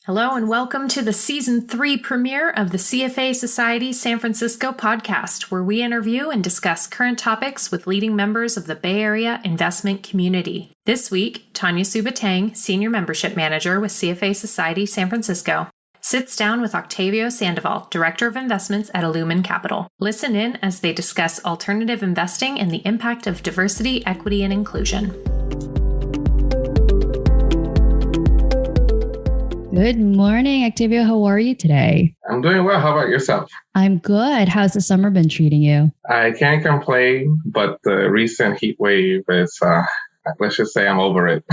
Hello and welcome to the Season 3 premiere of the CFA Society San Francisco podcast, where we interview and discuss current topics with leading members of the Bay Area investment community. This week, Tanya Subatang, Senior Membership Manager with CFA Society San Francisco, sits down with Octavio Sandoval, Director of Investments at Illumen Capital. Listen in as they discuss alternative investing and the impact of diversity, equity, and inclusion. Good morning, Octavio. How are you today? I'm doing well. How about yourself? I'm good. How's the summer been treating you? I can't complain, but the recent heat wave is, let's just say I'm over it.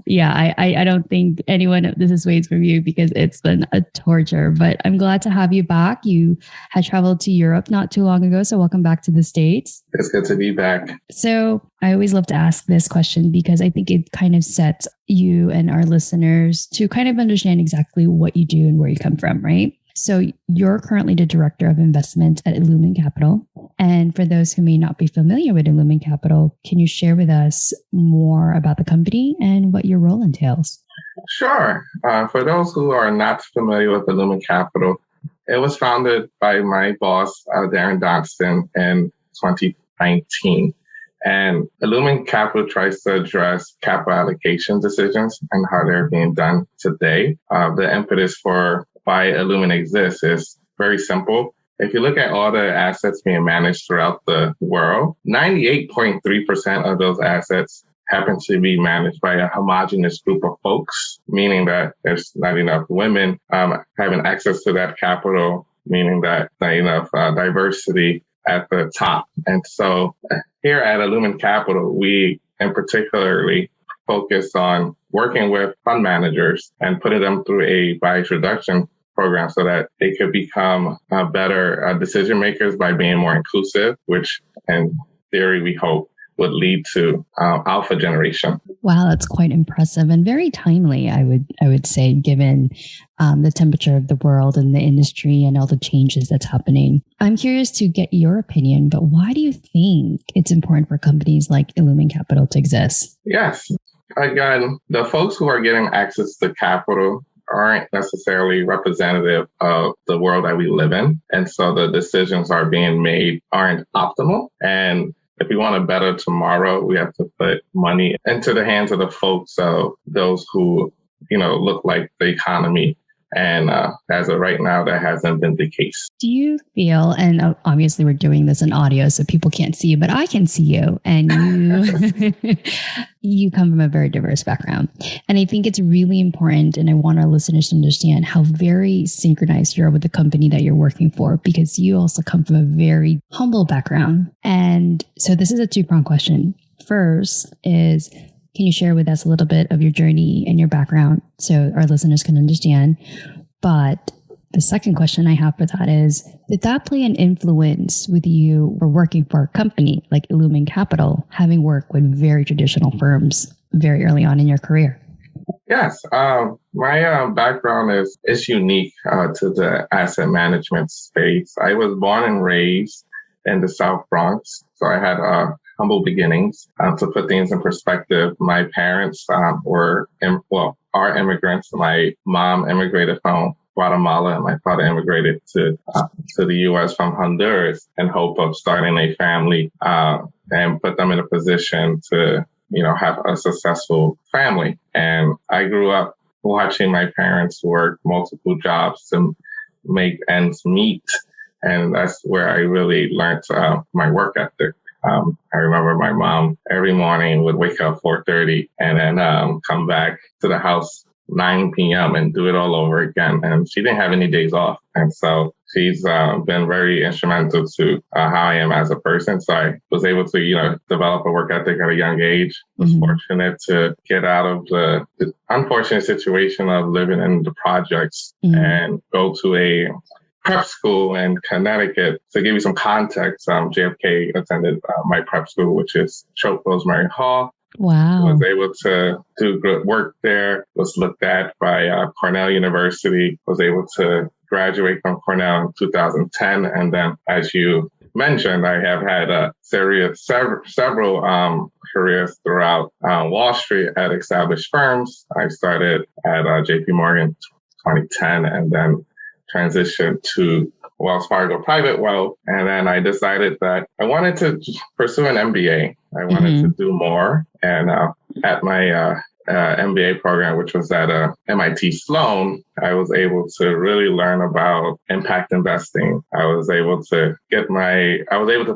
Yeah, I don't think anyone dissuades from you because it's been a torture, but I'm glad to have you back. You had traveled to Europe not too long ago, so welcome back to the States. It's good to be back. So I always love to ask this question because I think it kind of sets you and our listeners to kind of understand exactly what you do and where you come from, right? So you're currently the Director of Investment at Illumen Capital. And for those who may not be familiar with Illumen Capital, can you share with us more about the company and what your role entails? Sure. For those who are not familiar with Illumen Capital, it was founded by my boss, Darren Donston, in 2019. And Illumen Capital tries to address capital allocation decisions and how they're being done today. The impetus for why Illumen exists is very simple. If you look at all the assets being managed throughout the world, 98.3% of those assets happen to be managed by a homogeneous group of folks, meaning that there's not enough women having access to that capital, meaning that not enough diversity at the top. And so here at Illumen Capital, we in particularly focus on working with fund managers and putting them through a bias reduction program so that they could become better decision makers by being more inclusive, which in theory we hope would lead to alpha generation. Wow, that's quite impressive and very timely, I would say, given the temperature of the world and the industry and all the changes that's happening. I'm curious to get your opinion, but why do you think it's important for companies like Illumen Capital to exist? Yes. Again, the folks who are getting access to capital aren't necessarily representative of the world that we live in. And so the decisions are being made aren't optimal. And if we want a better tomorrow, we have to put money into the hands of the folks, those who, look like the economy. And as of right now, that hasn't been the case. Do you feel, and obviously we're doing this in audio, so people can't see you, but I can see you, and you come from a very diverse background. And I think it's really important, and I want our listeners to understand how very synchronized you are with the company that you're working for, because you also come from a very humble background. And so this is a two-pronged question. First is, can you share with us a little bit of your journey and your background so our listeners can understand? But the second question I have for that is, did that play an influence with you for working for a company like Illumen Capital, having worked with very traditional firms very early on in your career? Yes. My background is unique to the asset management space. I was born and raised in the South Bronx, so I had humble beginnings. To put things in perspective, my parents are immigrants. My mom immigrated from Guatemala, and my father immigrated to the U.S. from Honduras in hope of starting a family and put them in a position to, have a successful family. And I grew up watching my parents work multiple jobs to make ends meet. And that's where I really learned my work ethic. I remember my mom every morning would wake up 4:30 and then come back to the house 9 p.m. and do it all over again. And she didn't have any days off. And so she's been very instrumental to how I am as a person. So I was able to, develop a work ethic at a young age. Was fortunate to get out of the unfortunate situation of living in the projects and go to a prep school in Connecticut. To give you some context, JFK attended my prep school, which is Choate Rosemary Hall. Wow. Was able to do good work there, was looked at by Cornell University, was able to graduate from Cornell in 2010. And then, as you mentioned, I have had several careers throughout Wall Street at established firms. I started at JP Morgan 2010 and then transitioned to Wells Fargo Private Wealth. And then I decided that I wanted to pursue an MBA. I wanted to do more. And at my MBA program, which was at MIT Sloan, I was able to really learn about impact investing. I was able to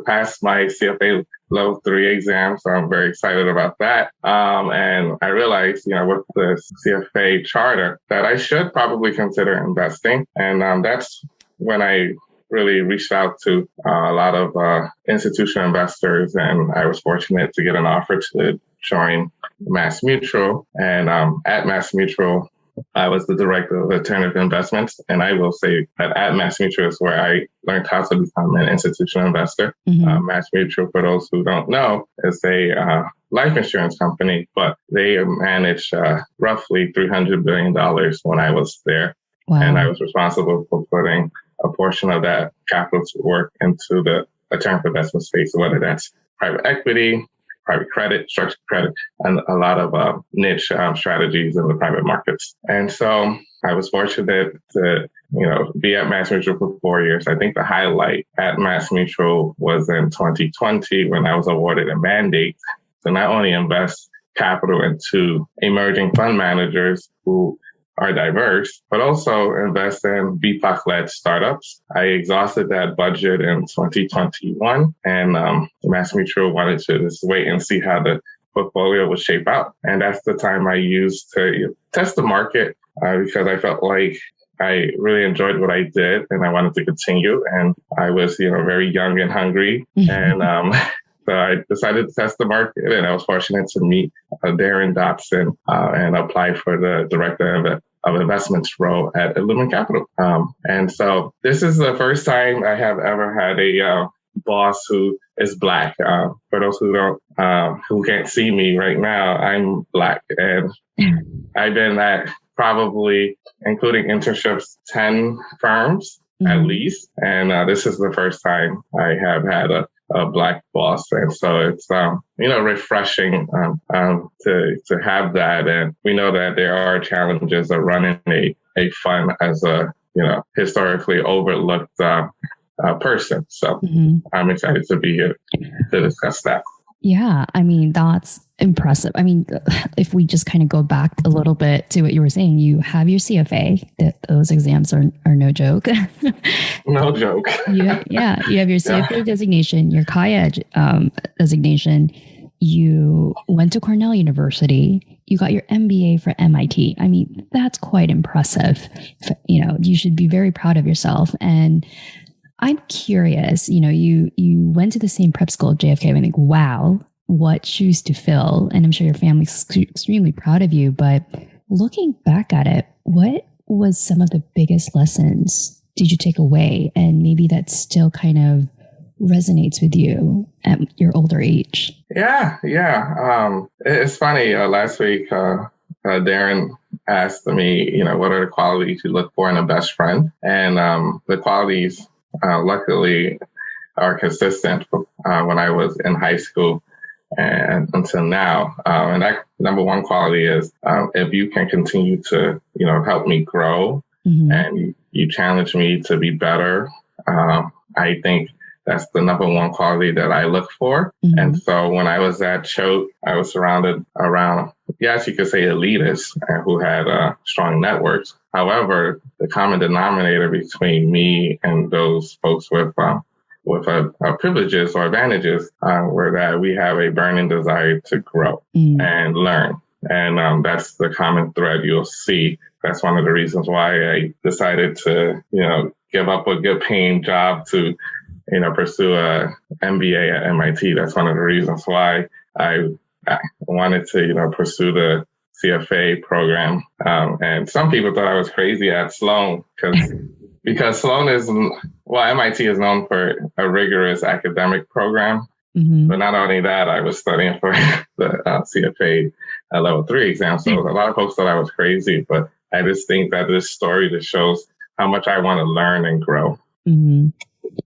pass my CFA Level 3 exam. So I'm very excited about that. And I realized, with the CFA charter that I should probably consider investing. And that's when I really reached out to a lot of institutional investors, and I was fortunate to get an offer to join MassMutual. And at MassMutual, I was the director of alternative investments. And I will say that at MassMutual is where I learned how to become an institutional investor. MassMutual, for those who don't know, is a life insurance company, but they managed roughly $300 billion when I was there. Wow. And I was responsible for putting a portion of that capital to work into the alternative investment space, whether that's private equity, private credit, structured credit, and a lot of niche strategies in the private markets. And so I was fortunate to, be at MassMutual for 4 years. I think the highlight at MassMutual was in 2020 when I was awarded a mandate to not only invest capital into emerging fund managers who are diverse, but also invest in BIPOC-led startups. I exhausted that budget in 2021, and MassMutual wanted to just wait and see how the portfolio would shape out. And that's the time I used to test the market because I felt like I really enjoyed what I did and I wanted to continue. And I was, very young and hungry. And so I decided to test the market, and I was fortunate to meet Darren Dotson and apply for the director of investments role at Illumen Capital. And so this is the first time I have ever had a boss who is Black. For those who can't see me right now, I'm Black, and I've been at probably, including internships, 10 firms at least. And this is the first time I have had a Black boss. And so it's, refreshing to have that. And we know that there are challenges of running a fund as a, historically overlooked person. So I'm excited to be here to discuss that. Yeah, that's impressive. If we just kind of go back a little bit to what you were saying, you have your CFA. Those exams are no joke. No joke. You have your CFA designation, your KIA designation. You went to Cornell University. You got your MBA from MIT. That's quite impressive. You should be very proud of yourself. And I'm curious, you went to the same prep school at JFK. I think, wow, what shoes to fill. And I'm sure your family's extremely proud of you. But looking back at it, what was some of the biggest lessons did you take away? And maybe that still kind of resonates with you at your older age. Yeah. It's funny. Last week, Darren asked me, what are the qualities you look for in a best friend? And the qualities luckily are consistent when I was in high school and until now. And that number one quality is if you can continue to, help me grow and you challenge me to be better, I think that's the number one quality that I look for. And so when I was at Choate, I was surrounded around, yes, you could say elitists who had strong networks. However, the common denominator between me and those folks with privileges or advantages were that we have a burning desire to grow and learn. And that's the common thread you'll see. That's one of the reasons why I decided to, give up a good paying job to pursue a MBA at MIT. That's one of the reasons why I wanted to, pursue the CFA program. And some people thought I was crazy at Sloan because Sloan MIT is known for a rigorous academic program. But not only that, I was studying for the CFA Level 3 exam. So a lot of folks thought I was crazy, but I just think that this story just shows how much I want to learn and grow.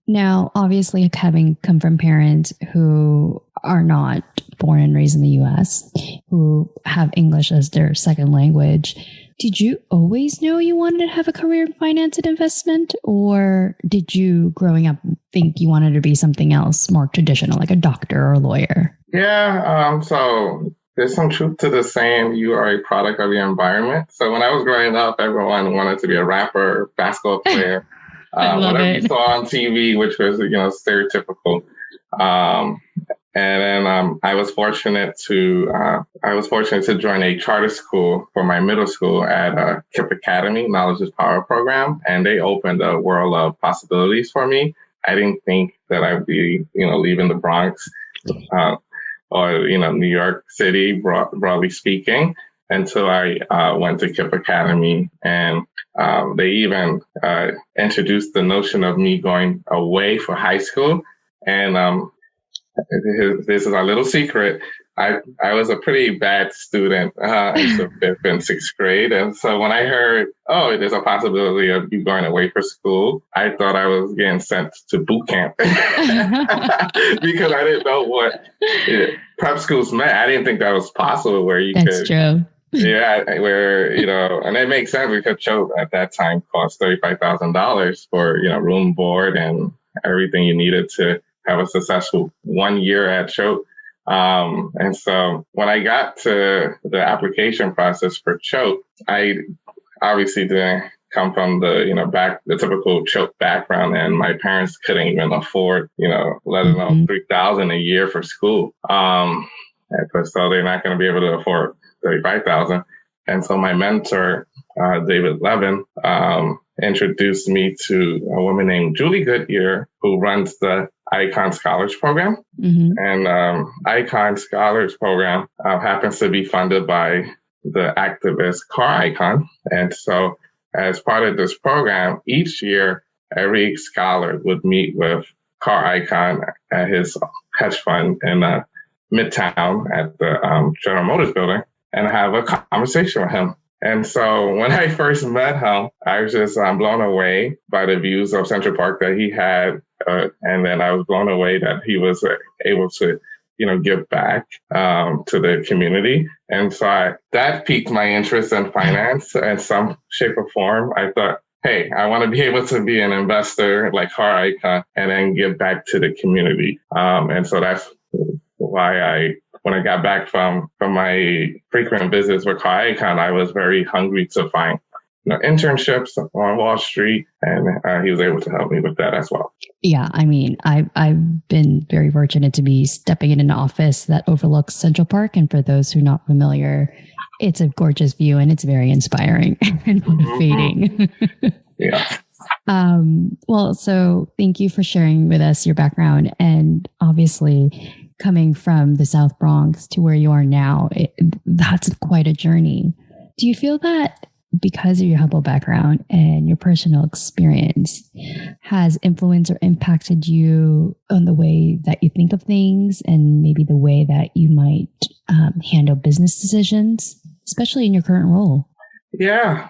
Now, obviously, having come from parents who are not born and raised in the US, who have English as their second language, did you always know you wanted to have a career in finance and investment? Or did you, growing up, think you wanted to be something else more traditional, like a doctor or a lawyer? Yeah, so there's some truth to the saying, you are a product of your environment. So when I was growing up, everyone wanted to be a rapper, basketball player, whatever you saw on TV, which was, stereotypical. And then I was fortunate to join a charter school for my middle school at KIPP Academy, Knowledge is Power program, and they opened a world of possibilities for me. I didn't think that I'd be, leaving the Bronx or New York City, broadly speaking, until I went to KIPP Academy, and they even introduced the notion of me going away for high school, and this is a little secret. I was a pretty bad student in the 5th and 6th grade. And so when I heard, there's a possibility of you going away for school, I thought I was getting sent to boot camp because I didn't know what prep schools meant. I didn't think that was possible where you That's true. Yeah, where, and it makes sense because Choate at that time cost $35,000 for, room, board, and everything you needed to have a successful 1 year at Choate. And so when I got to the application process for Choate, I obviously didn't come from the typical Choate background, and my parents couldn't even afford, let alone $3,000 a year for school. So they're not going to be able to afford $35,000. And so my mentor, David Levin, introduced me to a woman named Julie Goodyear, who runs the Icon Scholars Program. And Icon Scholars Program happens to be funded by the activist Car Icon. And so as part of this program, each year, every scholar would meet with Car Icon at his hedge fund in Midtown at the General Motors building and have a conversation with him. And so when I first met him, I was just blown away by the views of Central Park that he had. And then I was blown away that he was able to, give back to the community. And so that piqued my interest in finance in some shape or form. I thought, hey, I want to be able to be an investor like Car Icon and then give back to the community. And so that's why when I got back from my frequent visits with Car Icon, I was very hungry to find internships on Wall Street, and he was able to help me with that as well. Yeah, I mean, I've been very fortunate to be stepping in an office that overlooks Central Park, and for those who are not familiar, it's a gorgeous view and it's very inspiring and motivating. Yeah. Well, so thank you for sharing with us your background, and obviously coming from the South Bronx to where you are now, that's quite a journey. Do you feel that because of your humble background and your personal experience has influenced or impacted you on the way that you think of things and maybe the way that you might handle business decisions, especially in your current role? Yeah.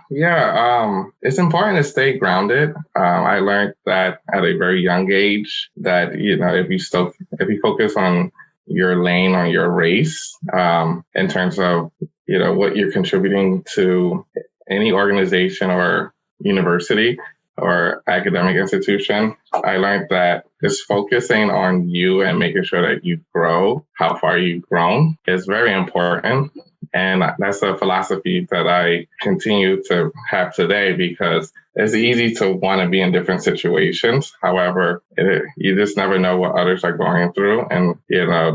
It's important to stay grounded. I learned that at a very young age that, if you focus on your lane or your race, in terms of, what you're contributing to any organization or university or academic institution, I learned that just focusing on you and making sure that you grow, how far you've grown, is very important. And that's a philosophy that I continue to have today because it's easy to want to be in different situations. However, you just never know what others are going through. And,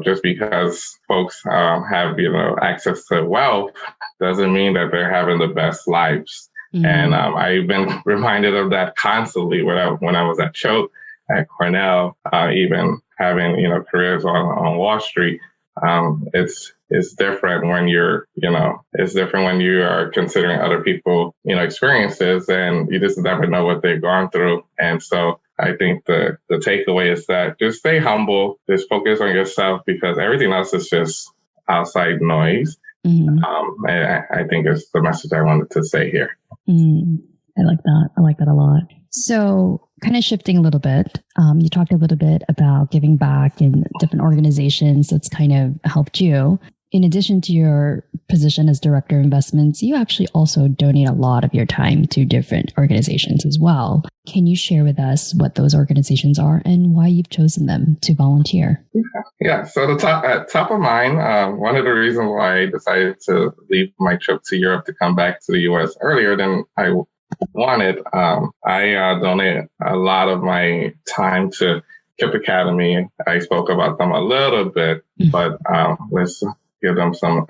just because folks have, access to wealth doesn't mean that they're having the best lives. Mm-hmm. And I've been reminded of that constantly when I was at Choate, at Cornell, even having, careers on Wall Street. It's different when it's different when you are considering other people, experiences, and you just never know what they've gone through. And so I think the takeaway is that just stay humble, just focus on yourself because everything else is just outside noise. Mm-hmm. And I think it's the message I wanted to say here. Mm. I like that. I like that a lot. So kind of shifting a little bit, you talked a little bit about giving back in different organizations that's kind of helped you. In addition to your position as director of investments, you actually also donate a lot of your time to different organizations as well. Can you share with us what those organizations are and why you've chosen them to volunteer? Yeah, so the top of mind, one of the reasons why I decided to leave my trip to Europe to come back to the U.S. earlier than I wanted, I donate a lot of my time to KIPP Academy. I spoke about them a little bit, but let's give them some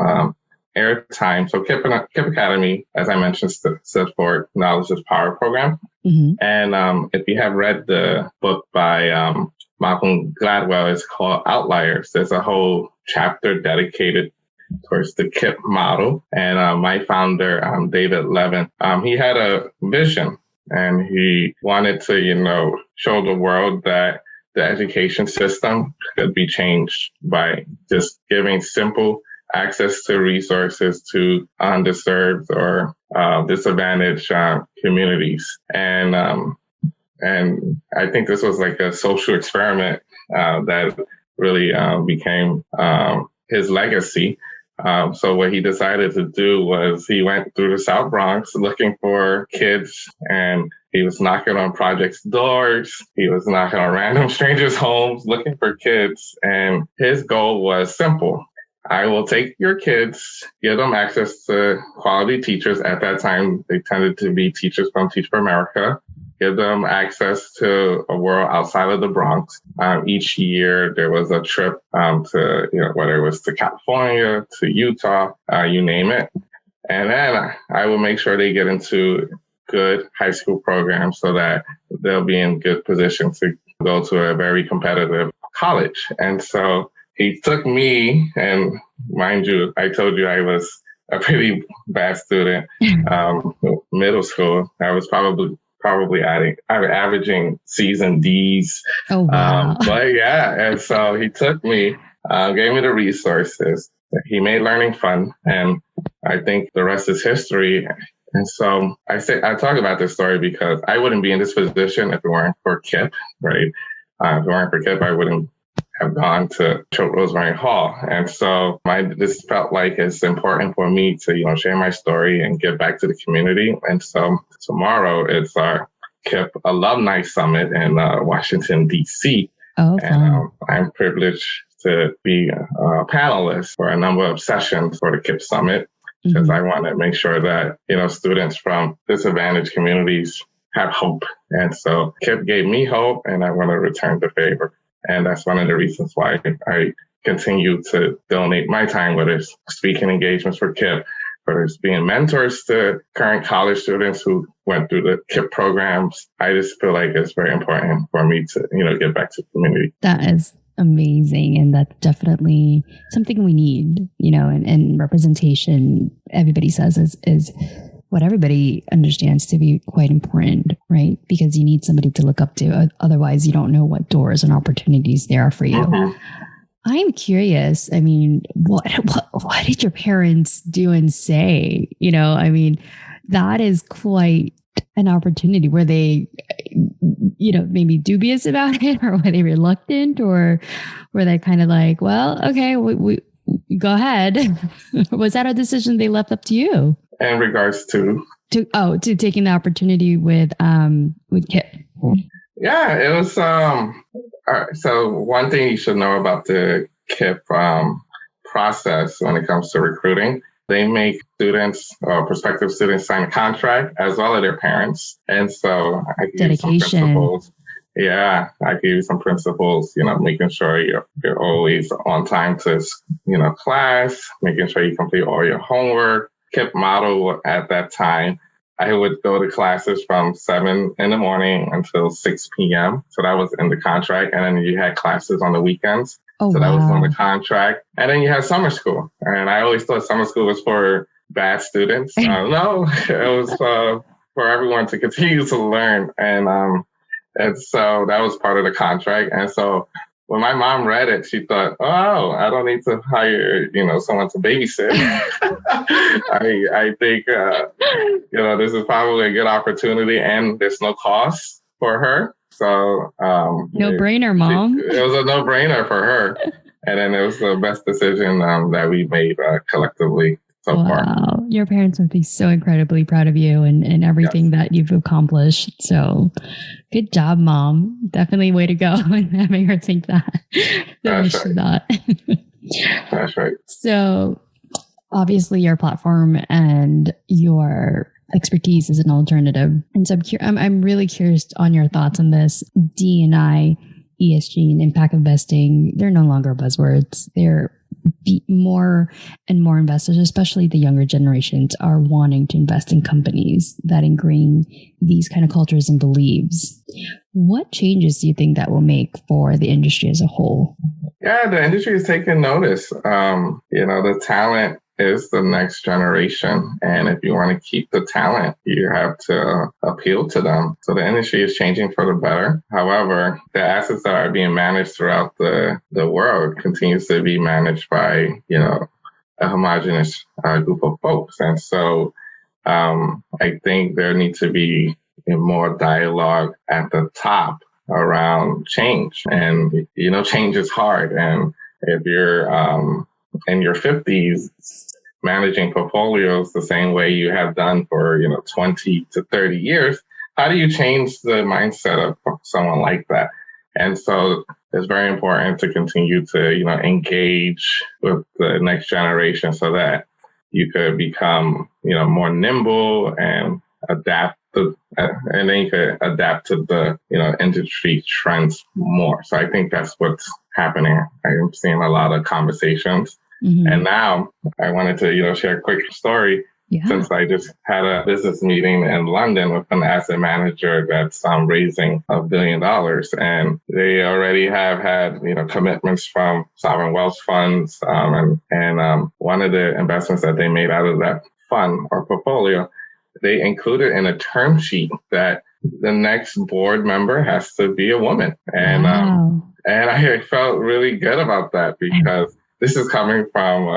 airtime. So KIPP Academy, as I mentioned, stood for Knowledge is Power program. Mm-hmm. And if you have read the book by Malcolm Gladwell, it's called Outliers. There's a whole chapter dedicated towards the KIPP model. And my founder, David Levin, he had a vision and he wanted to, show the world that the education system could be changed by just giving simple access to resources to underserved or disadvantaged communities. And I think this was like a social experiment that really became his legacy. So what he decided to do was he went through the South Bronx looking for kids, and he was knocking on projects' doors. He was knocking on random strangers' homes looking for kids. And his goal was simple. I will take your kids, give them access to quality teachers. At that time, they tended to be teachers from Teach for America. Give them access to a world outside of the Bronx. Each year, there was a trip to, whether it was to California, to Utah, you name it. And then I will make sure they get into good high school programs so that they'll be in good position to go to a very competitive college. And so he took me, and mind you, I told you I was a pretty bad student. Middle school, I was probably averaging C's and D's. Oh, wow. But yeah, and so he took me, gave me the resources. He made learning fun, and I think the rest is history. And so I talk about this story because I wouldn't be in this position if it weren't for KIPP, right? If it weren't for KIPP, I wouldn't have gone to Choate Rosemary Hall. And so this felt like it's important for me to, share my story and give back to the community. And so tomorrow it's our KIPP Alumni Summit in Washington, D.C. Oh, and I'm privileged to be a panelist for a number of sessions for the KIPP Summit because I want to make sure that, students from disadvantaged communities have hope. And so KIPP gave me hope, and I want to return the favor. And that's one of the reasons why I continue to donate my time, whether it's speaking engagements for KIPP, whether it's being mentors to current college students who went through the KIPP programs. I just feel like it's very important for me to, give back to the community. That is amazing. And that's definitely something we need, and representation, everybody says is what everybody understands to be quite important, right? Because you need somebody to look up to. Otherwise, you don't know what doors and opportunities there are for you. Mm-hmm. I'm curious. I mean, what did your parents do and say? That is quite an opportunity. Were they, maybe dubious about it, or were they reluctant, or were they kind of like, well, okay, we go ahead? Was that a decision they left up to you? In regards to taking the opportunity with KIPP. Yeah, it was. So one thing you should know about the KIPP process when it comes to recruiting, they make students or prospective students sign a contract as well as their parents, and so I give you some principles. Yeah, I give you some principles. Making sure you're always on time to class, making sure you complete all your homework. KIPP model at that time, I would go to classes from 7 in the morning until 6 p.m. So that was in the contract. And then you had classes on the weekends. Oh, so wow. That was on the contract. And then you had summer school. And I always thought summer school was for bad students. No, it was for everyone to continue to learn. And so that was part of the contract. And so when my mom read it, she thought, "Oh, I don't need to hire, someone to babysit." I think, this is probably a good opportunity, and there's no cost for her. So, no brainer, Mom. It was a no brainer for her, and then it was the best decision that we made collectively so far. Wow, your parents would be so incredibly proud of you and everything that you've accomplished. So, good job, Mom. Definitely way to go in having her think that. That's right. That's right. So, obviously, your platform and your expertise is an alternative, and so I'm really curious on your thoughts on this. D&I, ESG, and impact investing, they're no longer buzzwords. They're more and more investors, especially the younger generations, are wanting to invest in companies that ingrain these kind of cultures and beliefs. What changes do you think that will make for the industry as a whole? Yeah, the industry is taking notice. The talent is the next generation. And if you want to keep the talent, you have to appeal to them. So the industry is changing for the better. However, the assets that are being managed throughout the world continues to be managed by, a homogenous group of folks. And so I think there needs to be more dialogue at the top around change. And, change is hard. And if you're in your 50s, managing portfolios the same way you have done for 20 to 30 years, how do you change the mindset of someone like that? And so it's very important to continue to engage with the next generation so that you could become more nimble and adapt to, and then you could adapt to the industry trends more. So I think that's what's happening. I'm seeing a lot of conversations. Mm-hmm. And now I wanted to, share a quick story. Yeah. Since I just had a business meeting in London with an asset manager that's raising $1 billion. And they already have had, commitments from sovereign wealth funds. And one of the investments that they made out of that fund or portfolio, they included in a term sheet that the next board member has to be a woman. And, wow. And I felt really good about that because this is coming from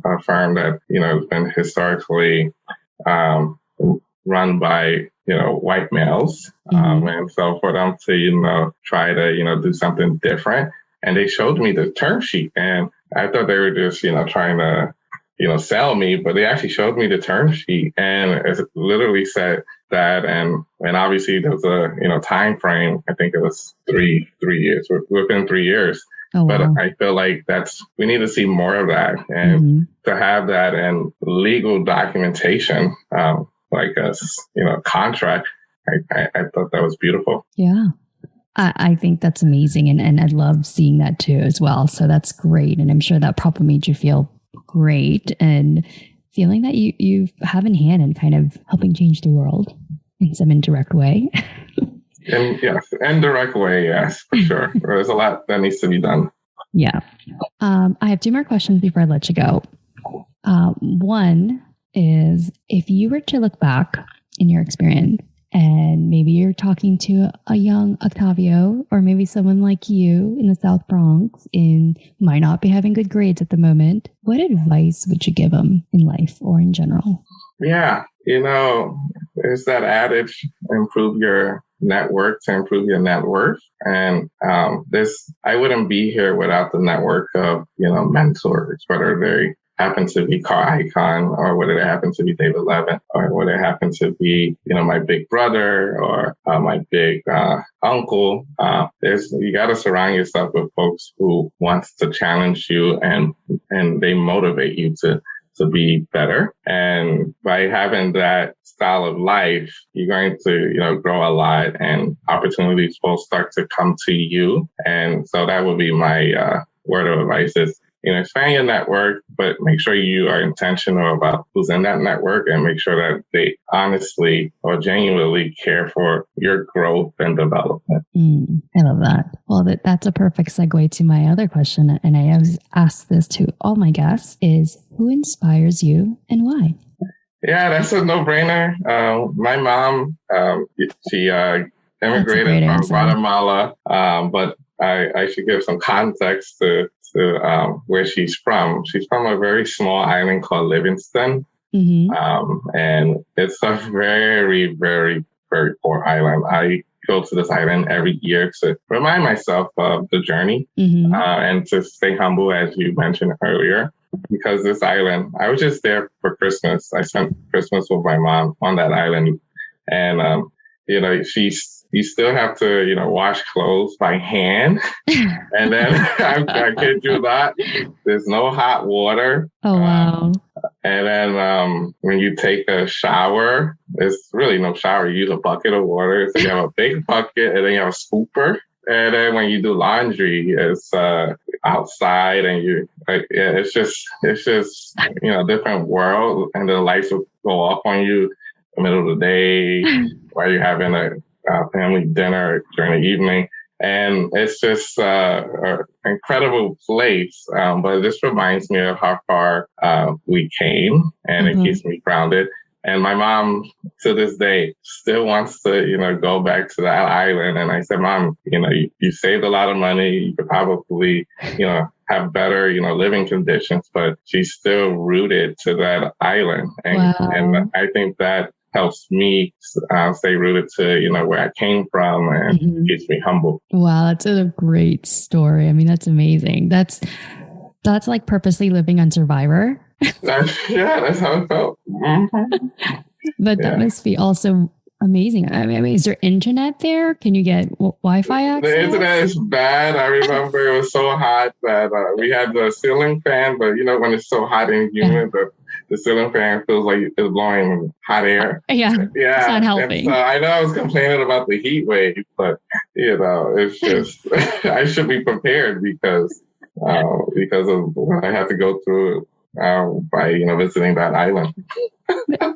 a firm that, has been historically run by, white males. Mm-hmm. And so for them to, try to, do something different. And they showed me the term sheet. And I thought they were just, trying to, sell me. But they actually showed me the term sheet. And it literally said that. And obviously there was a, time frame. I think it was three years, within 3 years. Oh, wow. But I feel like we need to see more of that and mm-hmm. to have that in legal documentation, like a, contract. I thought that was beautiful. Yeah. I think that's amazing. And I love seeing that too as well. So that's great. And I'm sure that probably made you feel great and feeling that you have in hand and kind of helping change the world in some indirect way. And yes, indirect way, yes, for sure. There's a lot that needs to be done. Yeah. I have 2 more questions before I let you go. One is, if you were to look back in your experience and maybe you're talking to a young Octavio or maybe someone like you in the South Bronx and might not be having good grades at the moment, what advice would you give them in life or in general? Yeah. There's that adage, improve your network to improve your net worth. And I wouldn't be here without the network of, mentors, whether they happen to be Carl Icahn or whether they happen to be David Levin or whether they happen to be, my big brother or my big uncle. You got to surround yourself with folks who wants to challenge you and they motivate you to be better. And by having that style of life, you're going to, grow a lot and opportunities will start to come to you. And so that would be my word of advice is, expand your network, but make sure you are intentional about who's in that network and make sure that they honestly or genuinely care for your growth and development. I love that. Well, that's a perfect segue to my other question. And I always ask this to all my guests is, who inspires you and why? Yeah, that's a no-brainer. My mom, she immigrated from Guatemala, but I should give some context to where she's from. She's from a very small island called Livingston. And it's a very, very, very poor island. I go to this island every year to remind myself of the journey and to stay humble, as you mentioned earlier. Because this island, I was just there for Christmas. I spent Christmas with my mom on that island. And, you still have to, wash clothes by hand. And then, I kid you not, there's no hot water. Oh, wow. And then when you take a shower, there's really no shower. You use a bucket of water. So you have a big bucket and then you have a scooper. And then when you do laundry, it's outside, and it's just different world. And the lights will go off on you in the middle of the day while you're having a family dinner during the evening. And it's just an incredible place. But this reminds me of how far we came, and it keeps me grounded. And my mom, to this day, still wants to, go back to that island. And I said, Mom, you saved a lot of money. You could probably, have better, living conditions, but she's still rooted to that island. And I think that helps me stay rooted to, where I came from, and keeps me humble. Wow, that's a great story. I mean, that's amazing. That's like purposely living on Survivor. That's how it felt. But that must be also amazing. I mean, is there internet there? Can you get Wi-Fi access? The internet is bad. I remember it was so hot that we had the ceiling fan, but when it's so hot and humid, the ceiling fan feels like it's blowing hot air. Yeah, it's not helping. So I know I was complaining about the heat wave, but it's just I should be prepared because of what I have to go through by visiting that island.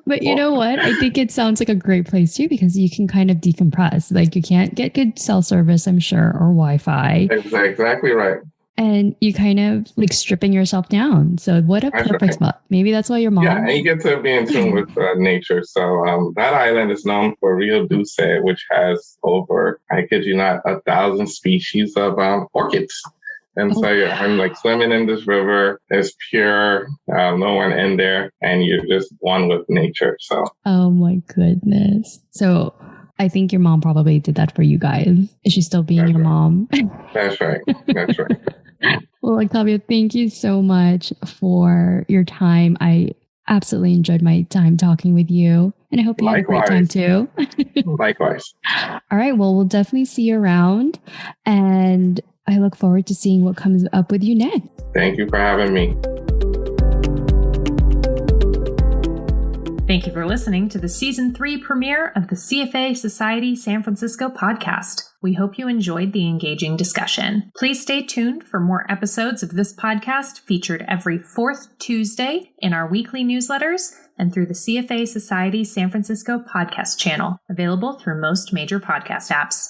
But you know what? I think it sounds like a great place too, because you can kind of decompress. Like, you can't get good cell service, I'm sure, or Wi-Fi. Exactly right. And you kind of like stripping yourself down. So what a perfect spot. Maybe that's why your mom. Yeah, and you get to be in tune with nature. So that island is known for Rio Dulce, which has over, I kid you not, 1,000 species of orchids. And so I'm like swimming in this river. It's pure, no one in there, and you're just one with nature. So. Oh my goodness. So I think your mom probably did that for you guys. Is she still being your mom? That's right. That's right. Well, Octavio, thank you so much for your time. I absolutely enjoyed my time talking with you, and I hope you had a great time too. Likewise. All right. Well, we'll definitely see you around, and I look forward to seeing what comes up with you next. Thank you for having me. Thank you for listening to the Season 3 premiere of the CFA Society San Francisco podcast. We hope you enjoyed the engaging discussion. Please stay tuned for more episodes of this podcast featured every fourth Tuesday in our weekly newsletters and through the CFA Society San Francisco podcast channel, available through most major podcast apps.